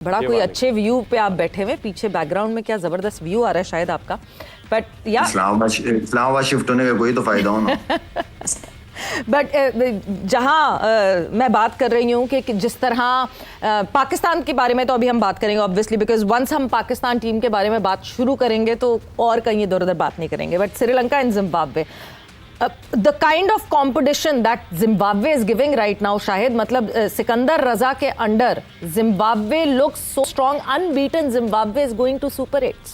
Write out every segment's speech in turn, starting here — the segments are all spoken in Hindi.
बड़ा कोई अच्छे व्यू पे आप बैठे हुए, पीछे बैकग्राउंड में क्या जबरदस्त व्यू आ रहा है शायद आपका, बट या इस्लामाबाद शिफ्ट होने का कोई तो फायदा हो ना। बट जहाँ मैं बात कर रही हूँ कि जिस तरह पाकिस्तान के बारे में तो अभी हम बात करेंगे ऑब्वियसली, बिकॉज वंस हम पाकिस्तान टीम के बारे में बात शुरू करेंगे तो और कहीं इधर उधर बात नहीं करेंगे, but Sri Lanka and Zimbabwe, the kind of competition that Zimbabwe is giving right now, Shahid, मतलब सिकंदर रजा के under Zimbabwe looks so strong, unbeaten Zimbabwe is going to Super 8s.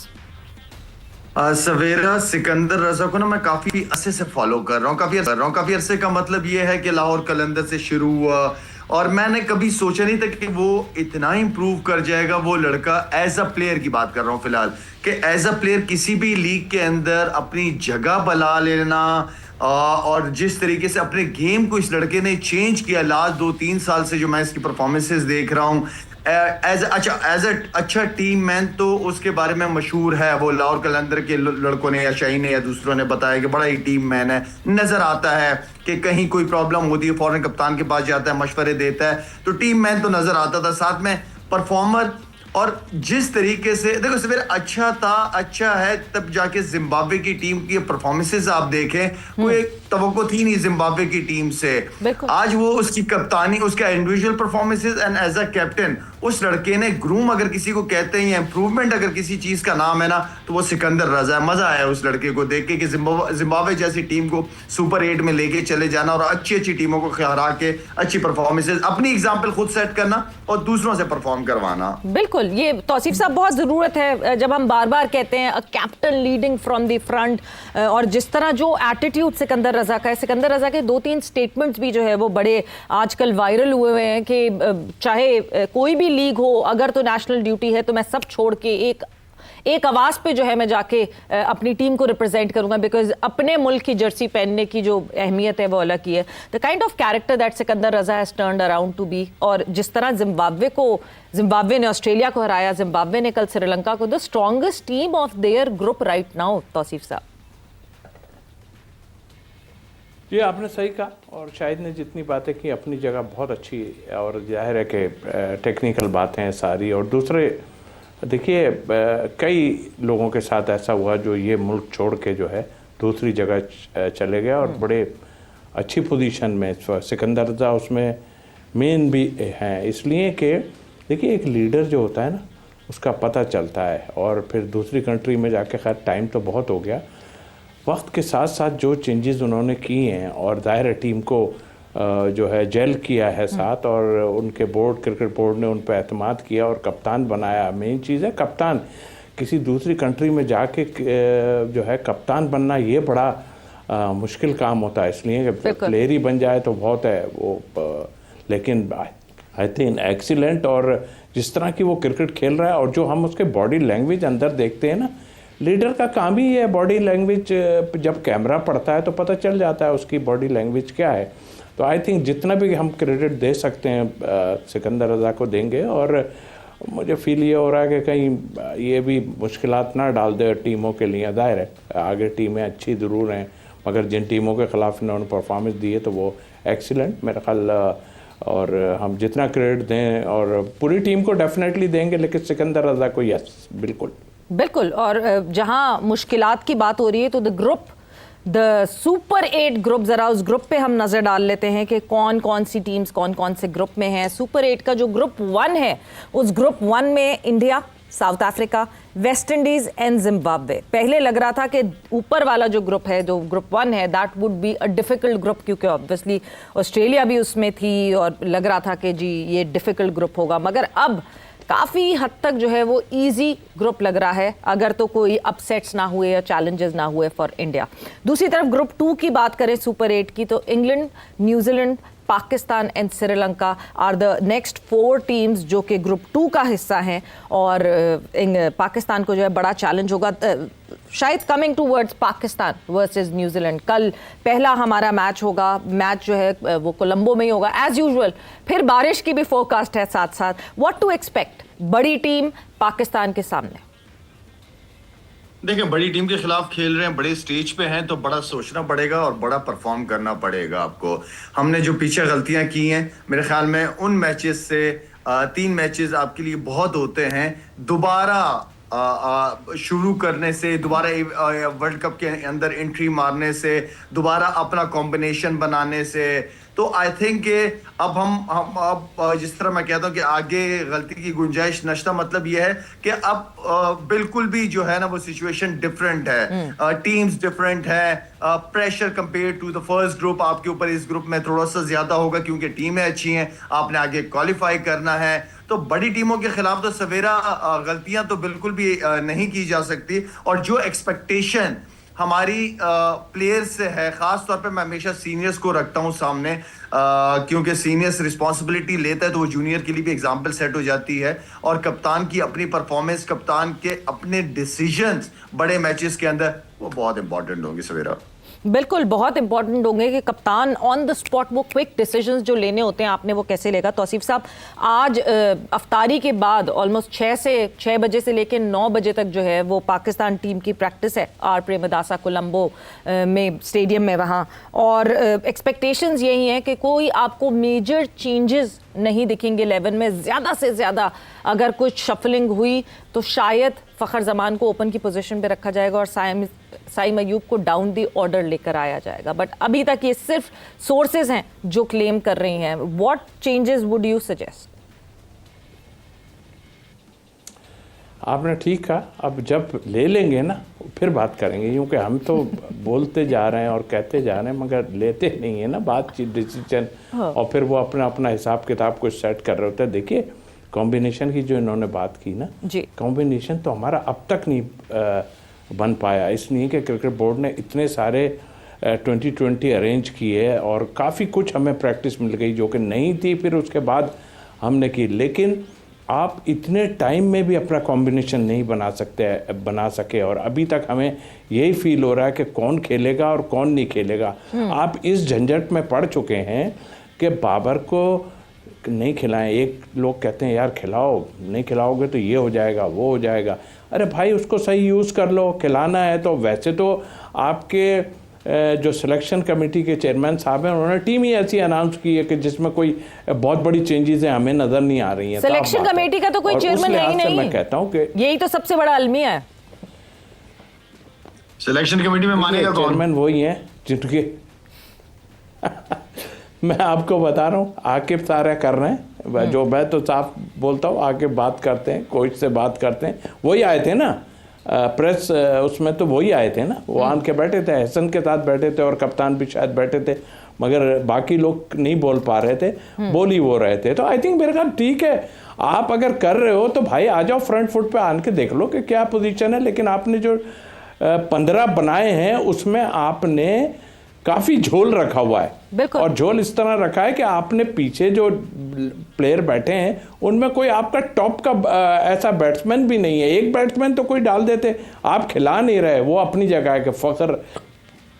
सवेरा, सिकंदर रजा को ना मैं काफी अरसे से फॉलो कर रहा हूँ, काफी अरसे का मतलब ये है कि लाहौर कलंदर से शुरू हुआ और मैंने कभी सोचा नहीं था कि वो इतना इंप्रूव कर जाएगा। वो लड़का एज अ प्लेयर की बात कर रहा हूँ फिलहाल, कि एज अ प्लेयर किसी भी लीग के अंदर अपनी जगह बना लेना और जिस तरीके से अपने गेम को इस लड़के ने चेंज किया लास्ट 2-3 साल से, जो मैं इसकी परफॉर्मेंसेस देख रहा हूँ एज अच्छा टीम मैन, तो उसके बारे में मशहूर है। वो लाहौर कलंदर के लड़कों ने या शाहीन ने या दूसरों ने बताया कि बड़ा ही टीम मैन है। नजर आता है कि कहीं कोई प्रॉब्लम होती है फौरन कप्तान के पास जाता है, मशवरे देता है, तो टीम मैन तो नजर आता था, साथ में परफॉर्मर। और जिस तरीके से देखो सवेरे अच्छा है, तब जाके जिम्बाब्वे की टीम की परफॉर्मेंसेस आप देखें, कोई तवक्को थी नहीं जिम्बाब्वे की टीम से। आज वो उसकी कप्तानी, उसका individual performances and as a captain, उस लड़के ने ग्रूम अगर किसी को कहते हैं या इंप्रूवमेंट अगर किसी चीज का नाम है ना, तो वो सिकंदर रजा है। मजा आया उस लड़के को देख के कि जिम्बाब्वे जैसी टीम को सुपर 8 में लेके चले जाना और अच्छी टीमों को हरा के अच्छी परफॉर्मेंसेस, अपनी एग्जाम्पल खुद सेट करना और दूसरों से परफॉर्म करवाना। बिल्कुल, ये तौसीफ साहब बहुत ज़रूरत है जब हम बार बार कहते हैं a captain leading from the front, और जिस तरह जो एटीट्यूड सिकंदर रजा का है, सिकंदर रजा के 2-3 स्टेटमेंट्स भी जो है वो बड़े आजकल वायरल हुए हैं कि चाहे कोई भी लीग हो, अगर तो नेशनल ड्यूटी है तो मैं सब छोड़ के एक आवाज़ पे जो है मैं जाके अपनी टीम को रिप्रेजेंट करूंगा, बिकॉज अपने मुल्क की जर्सी पहनने की जो अहमियत है वो अलग की है। The kind of character that Sikandar Raza has turned around to be, और जिस तरह जिम्बाब्वे ने ऑस्ट्रेलिया को हराया, जिम्बाब्वे ने कल श्रीलंका को, the strongest team of their group right now. Tauseef साहब जी, आपने सही कहा, और शाहिद ने जितनी बातें की अपनी जगह बहुत अच्छी, और जाहिर है कि टेक्निकल बातें हैं सारी। और दूसरे देखिए, कई लोगों के साथ ऐसा हुआ जो ये मुल्क छोड़ के जो है दूसरी जगह चले गए और बड़े अच्छी पोजीशन में, सिकंदर रजा उसमें मेन भी हैं, इसलिए कि देखिए एक लीडर जो होता है ना उसका पता चलता है। और फिर दूसरी कंट्री में जाके, खैर टाइम तो बहुत हो गया, वक्त के साथ साथ जो चेंजेस उन्होंने किए हैं और दायरा टीम को जो है जेल किया है साथ, और उनके बोर्ड, क्रिकेट बोर्ड ने उन पर एतमाद किया और कप्तान बनाया। मेन चीज़ है कप्तान, किसी दूसरी कंट्री में जाके जो है कप्तान बनना ये बड़ा मुश्किल काम होता है, इसलिए कि प्लेयर ही बन जाए तो बहुत है वो, लेकिन आई थिंक एक्सीलेंट। और जिस तरह की वो क्रिकेट खेल रहा है और जो हम उसके बॉडी लैंग्वेज अंदर देखते हैं ना, लीडर का काम ही है बॉडी लैंग्वेज, जब कैमरा पड़ता है तो पता चल जाता है उसकी बॉडी लैंग्वेज क्या है। तो आई थिंक जितना भी हम क्रेडिट दे सकते हैं सिकंदर रजा को देंगे, और मुझे फील ये हो रहा है कि कहीं ये भी मुश्किलात ना डाल दे टीमों के लिए। जाहिर है आगे टीमें अच्छी ज़रूर हैं, मगर जिन टीमों के ख़िलाफ़ इन्होंने परफॉर्मेंस दी है तो वो एक्सीलेंट मेरा ख्याल, और हम जितना क्रेडिट दें और पूरी टीम को डेफिनेटली देंगे, लेकिन सिकंदर रजा को यस बिल्कुल। और जहां मुश्किलात की बात हो रही है तो द सुपर 8 ग्रुप, ज़रा उस ग्रुप पे हम नज़र डाल लेते हैं कि कौन कौन सी टीम्स कौन कौन से ग्रुप में हैं। सुपर 8 का जो ग्रुप 1 है, उस ग्रुप 1 में India, south Africa, West Indies and Zimbabwe. पहले लग रहा था कि ऊपर वाला जो ग्रुप है, जो ग्रुप 1 है, that would be a difficult group, क्योंकि ऑब्वियसली ऑस्ट्रेलिया भी उसमें थी और लग रहा था कि जी ये डिफ़िकल्ट ग्रुप होगा, मगर अब काफ़ी हद तक जो है वो इजी ग्रुप लग रहा है, अगर तो कोई अपसेट्स ना हुए या चैलेंजेस ना हुए फॉर इंडिया। दूसरी तरफ ग्रुप 2 की बात करें सुपर 8 की, तो England, New Zealand, Pakistan and Sri Lanka are the next 4 teams जो कि ग्रुप 2 का हिस्सा हैं, और पाकिस्तान को जो है बड़ा चैलेंज होगा शायद coming towards Pakistan versus New Zealand. कल पहला हमारा मैच होगा, मैच जो है वो कोलंबो में ही होगा एज यूजुअल। फिर बारिश की भी फोरकास्ट है साथ साथ। व्हाट टू एक्सपेक्ट बड़ी टीम पाकिस्तान के सामने? देखिए, बड़ी टीम के खिलाफ खेल रहे हैं, बड़े स्टेज पे हैं, तो बड़ा सोचना पड़ेगा और बड़ा परफॉर्म करना पड़ेगा आपको। हमने जो पीछे गलतियां की हैं, मेरे ख्याल में उन मैचेस से 3 मैचेस आपके लिए बहुत होते हैं। दोबारा शुरू करने से, दोबारा वर्ल्ड कप के अंदर एंट्री मारने से, दोबारा अपना कॉम्बिनेशन बनाने से, तो आई थिंक अब हम अब जिस तरह मैं कहता हूं कि आगे गलती की गुंजाइश नश्ता, मतलब यह है कि अब बिल्कुल भी जो है ना वो सिचुएशन डिफरेंट है, टीम्स डिफरेंट है, pressure compare to the first group आपके ऊपर इस ग्रुप में थोड़ा सा ज्यादा होगा क्योंकि टीमें अच्छी हैं, आपने आगे क्वालिफाई करना है। तो बड़ी टीमों के खिलाफ तो सवेरा गलतियां तो बिल्कुल भी नहीं की जा सकती, और जो एक्सपेक्टेशन हमारी प्लेयर्स से है, खास तौर पे मैं हमेशा सीनियर्स को रखता हूं सामने, क्योंकि सीनियर्स रिस्पांसिबिलिटी लेता है तो वो जूनियर के लिए भी एग्जांपल सेट हो जाती है, और कप्तान की अपनी परफॉर्मेंस, कप्तान के अपने डिसीजंस बड़े मैचेस के अंदर वो बहुत इंपॉर्टेंट होंगे सवेरा। बिल्कुल बहुत इंपॉर्टेंट होंगे कि कप्तान ऑन द स्पॉट वो क्विक डिसीजंस जो लेने होते हैं आपने वो कैसे लेगा। तौसीफ साहब, आज अफ्तारी के बाद ऑलमोस्ट 6 बजे से लेकर 9 बजे तक जो है वो पाकिस्तान टीम की प्रैक्टिस है आर प्रेमदासा कोलंबो में स्टेडियम में वहाँ, और एक्सपेक्टेशंस यही हैं कि कोई आपको मेजर चेंजेस नहीं दिखेंगे 11 में। ज़्यादा से ज़्यादा अगर कुछ शफलिंग हुई तो शायद फ़खर जमान को ओपन की पोजीशन पे रखा जाएगा और साइम अयूब को डाउन दी ऑर्डर लेकर आया जाएगा। बट अभी तक ये सिर्फ सोर्सेज हैं जो क्लेम कर रही हैं। What changes would you suggest? आपने ठीक कहा, अब जब ले लेंगे ना फिर बात करेंगे, क्योंकि हम तो बोलते जा रहे हैं और कहते जा रहे हैं मगर लेते नहीं है ना बातचीत, डिसीजन, और फिर वो अपना अपना हिसाब किताब कुछ सेट कर रहे होते हैं। देखिए कॉम्बिनेशन की जो इन्होंने बात की ना, कॉम्बिनेशन तो हमारा अब तक नहीं बन पाया, इसलिए कि क्रिकेट बोर्ड ने इतने सारे 2020 अरेंज किए और काफ़ी कुछ हमें प्रैक्टिस मिल गई जो कि नहीं थी, फिर उसके बाद हमने की। लेकिन आप इतने टाइम में भी अपना कॉम्बिनेशन नहीं बना सके, और अभी तक हमें यही फील हो रहा है कि कौन खेलेगा और कौन नहीं खेलेगा। आप इस झंझट में पड़ चुके हैं कि बाबर को नहीं खिलाएं। एक लोग कहते हैं यार खिलाओ, नहीं खिलाओगे तो ये हो जाएगा वो हो जाएगा। अरे भाई उसको सही यूज़ कर लो, खिलाना है तो। वैसे तो आपके जो सिलेक्शन कमेटी के चेयरमैन साहब हैं उन्होंने टीम ही ऐसी अनाउंस की है कि जिसमें कोई बहुत बड़ी चेंजेस हैं हमें नजर नहीं आ रही हैं। सिलेक्शन कमेटी का तो कोई चेयरमैन है ही नहीं। मैं कहता हूं कि यही तो सबसे बड़ा अलमिया है। सिलेक्शन कमेटी में मानेगा कौन? चेयरमैन वही हैं जिनके मैं आपको बता रहा हूँ, आकिब सारे कर रहे हैं जो, मैं तो साफ बोलता हूँ, आकिब बात करते हैं, कोच से बात करते हैं। वही आए थे ना प्रेस उसमें, तो वही आए थे ना, वो आन के बैठे थे, हसन के साथ बैठे थे और कप्तान भी शायद बैठे थे, मगर बाकी लोग नहीं बोल पा रहे थे, बोल ही वो रहे थे। तो आई थिंक मेरे ख्याल ठीक है, आप अगर कर रहे हो तो भाई आ जाओ फ्रंट फुट पे, आन के देख लो कि क्या पोजीशन है। लेकिन आपने जो 15 बनाए हैं उसमें आपने काफ़ी झोल रखा हुआ है, और झोल इस तरह रखा है कि आपने पीछे जो प्लेयर बैठे हैं उनमें कोई आपका टॉप का ऐसा बैट्समैन भी नहीं है। एक बैट्समैन तो कोई डाल देते, आप खिला नहीं रहे। वो अपनी जगह है कि फखर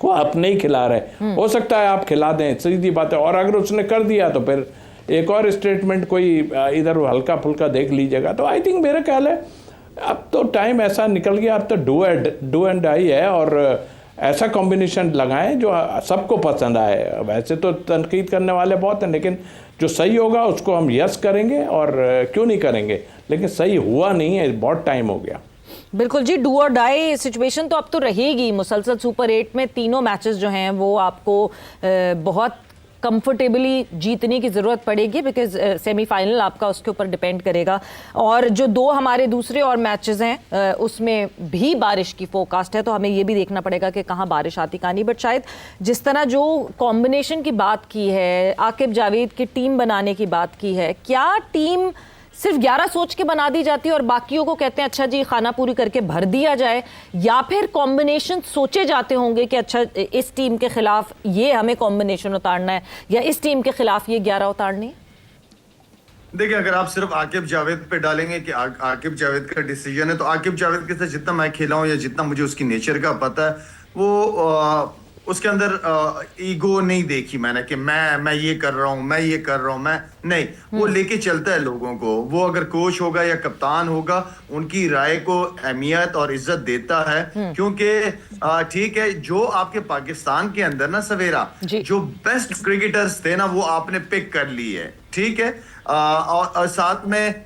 को आप नहीं खिला रहे, हो सकता है आप खिला दें, सीधी बात है। और अगर उसने कर दिया तो फिर एक और स्टेटमेंट कोई इधर हल्का फुल्का देख लीजिएगा। तो आई थिंक मेरा ख्याल है अब तो टाइम ऐसा निकल गया, अब तो डू एंड डाई है, और ऐसा कॉम्बिनेशन लगाएं जो सबको पसंद आए। वैसे तो तनकीद करने वाले बहुत हैं, लेकिन जो सही होगा उसको हम यस करेंगे, और क्यों नहीं करेंगे। लेकिन सही हुआ नहीं है, बहुत टाइम हो गया। बिल्कुल जी, डू और डाई सिचुएशन तो अब तो रहेगी। मुसलसल सुपर 8 में तीनों मैचेस जो हैं वो आपको बहुत कंफर्टेबली जीतने की ज़रूरत पड़ेगी, बिकॉज सेमीफाइनल आपका उसके ऊपर डिपेंड करेगा। और जो 2 हमारे दूसरे और मैचेस हैं उसमें भी बारिश की फोरकास्ट है, तो हमें ये भी देखना पड़ेगा कि कहाँ बारिश आती कहाँ नहीं। बट शायद जिस तरह जो कॉम्बिनेशन की बात की है, आकिब जावेद की टीम बनाने की बात की है, क्या टीम सिर्फ 11 सोच के बना दी जाती है और बाकियों को कहते हैं अच्छा जी खाना पूरी करके भर दिया जाए, या फिर कॉम्बिनेशन सोचे जाते होंगे कि अच्छा इस टीम के खिलाफ ये हमें कॉम्बिनेशन उतारना है या इस टीम के खिलाफ ये 11 उतारनी है? देखिए, अगर आप सिर्फ आकिब जावेद पे डालेंगे कि आकिब जावेद का डिसीजन है, तो आकिब जावेद के साथ जितना मैं खेला हूं या जितना मुझे उसकी नेचर का पता है, वो उसके अंदर ईगो नहीं देखी मैंने कि मैं ये कर रहा हूं, मैं ये कर रहा हूं, मैं नहीं, वो लेके चलता है लोगों को। वो अगर कोच होगा या कप्तान होगा, उनकी राय को अहमियत और इज्जत देता है, क्योंकि ठीक है, जो आपके पाकिस्तान के अंदर ना सवेरा जी। जो बेस्ट क्रिकेटर्स थे ना, वो आपने पिक कर ली है, ठीक है, और साथ में